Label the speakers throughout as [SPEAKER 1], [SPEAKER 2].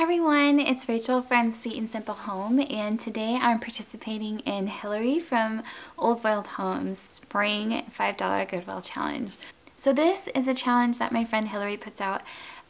[SPEAKER 1] Hi everyone, it's Rachel from Sweet and Simple Home, and today I'm participating in Hillary from Old World Homes Spring $5 Goodwill Challenge. So this is a challenge that my friend Hillary puts out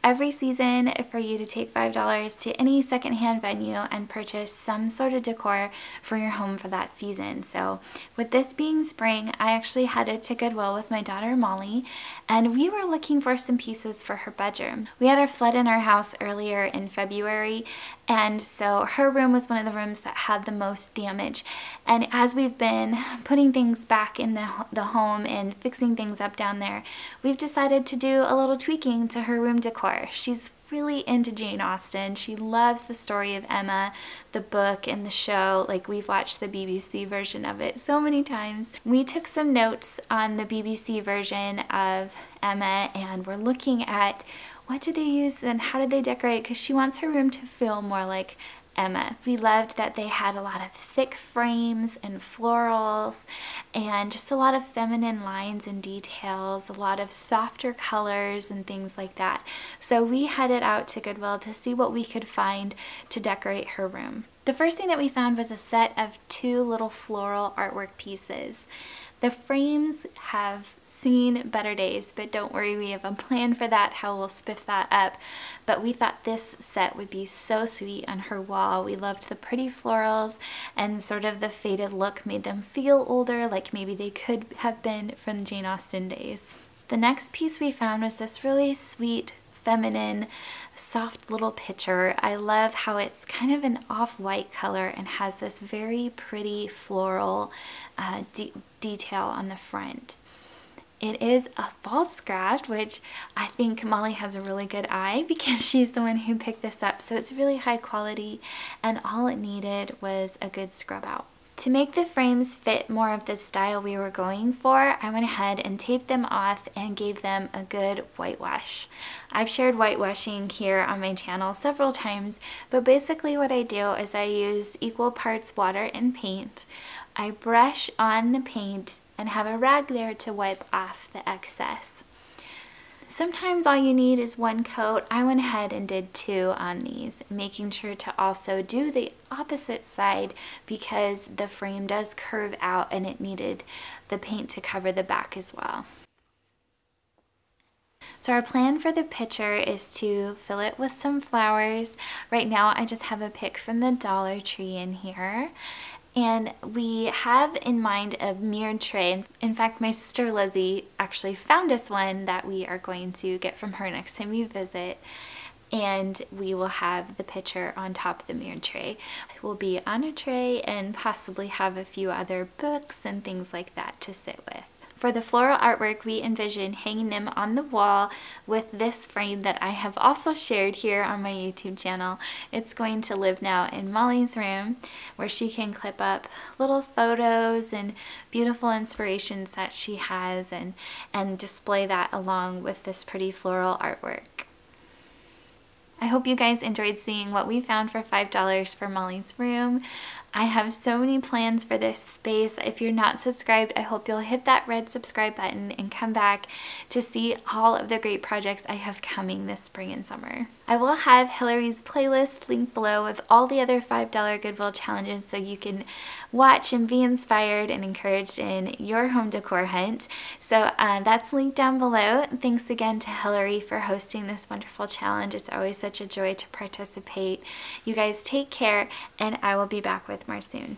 [SPEAKER 1] every season for you to take $5 to any secondhand venue and purchase some sort of decor for your home for that season. So with this being spring, I actually headed to Goodwill with my daughter Molly, and we were looking for some pieces for her bedroom. We had a flood in our house earlier in February, and so her room was one of the rooms that had the most damage. And as we've been putting things back in the home and fixing things up down there, we've decided to do a little tweaking to her room decor. She's really into Jane Austen. She loves the story of Emma, the book and the show. Like, we've watched the BBC version of it so many times. We took some notes on the BBC version of Emma, and we're looking at what did they use and how did they decorate, because she wants her room to feel more like Emma. We loved that they had a lot of thick frames and florals and just a lot of feminine lines and details, a lot of softer colors and things like that. So we headed out to Goodwill to see what we could find to decorate her room. The first thing that we found was a set of 2 little floral artwork pieces. The frames have seen better days, but don't worry, we have a plan for that, how we'll spiff that up. But we thought this set would be so sweet on her wall. We loved the pretty florals, and sort of the faded look made them feel older, like maybe they could have been from Jane Austen days. The next piece we found was this really sweet, feminine, soft little pitcher. I love how it's kind of an off-white color and has this very pretty floral detail on the front. It is a false scratch, which I think Molly has a really good eye because she's the one who picked this up. So it's really high quality, and all it needed was a good scrub out. To make the frames fit more of the style we were going for, I went ahead and taped them off and gave them a good whitewash. I've shared whitewashing here on my channel several times, but basically what I do is I use equal parts water and paint. I brush on the paint and have a rag there to wipe off the excess. Sometimes all you need is 1 coat. I went ahead and did 2 on these, making sure to also do the opposite side because the frame does curve out and it needed the paint to cover the back as well. So our plan for the pitcher is to fill it with some flowers. Right now I just have a pick from the Dollar Tree in here. And we have in mind a mirrored tray. In fact, my sister Lizzie actually found us one that we are going to get from her next time we visit. And we will have the pitcher on top of the mirrored tray. It will be on a tray and possibly have a few other books and things like that to sit with. For the floral artwork, we envision hanging them on the wall with this frame that I have also shared here on my YouTube channel. It's going to live now in Molly's room, where she can clip up little photos and beautiful inspirations that she has and display that along with this pretty floral artwork. I hope you guys enjoyed seeing what we found for $5 for Molly's room. I have so many plans for this space. If you're not subscribed, I hope you'll hit that red subscribe button and come back to see all of the great projects I have coming this spring and summer. I will have Hillary's playlist linked below with all the other $5 Goodwill challenges so you can watch and be inspired and encouraged in your home decor hunt. So that's linked down below. Thanks again to Hillary for hosting this wonderful challenge. It's always such a joy to participate. You guys take care, and I will be back with more soon.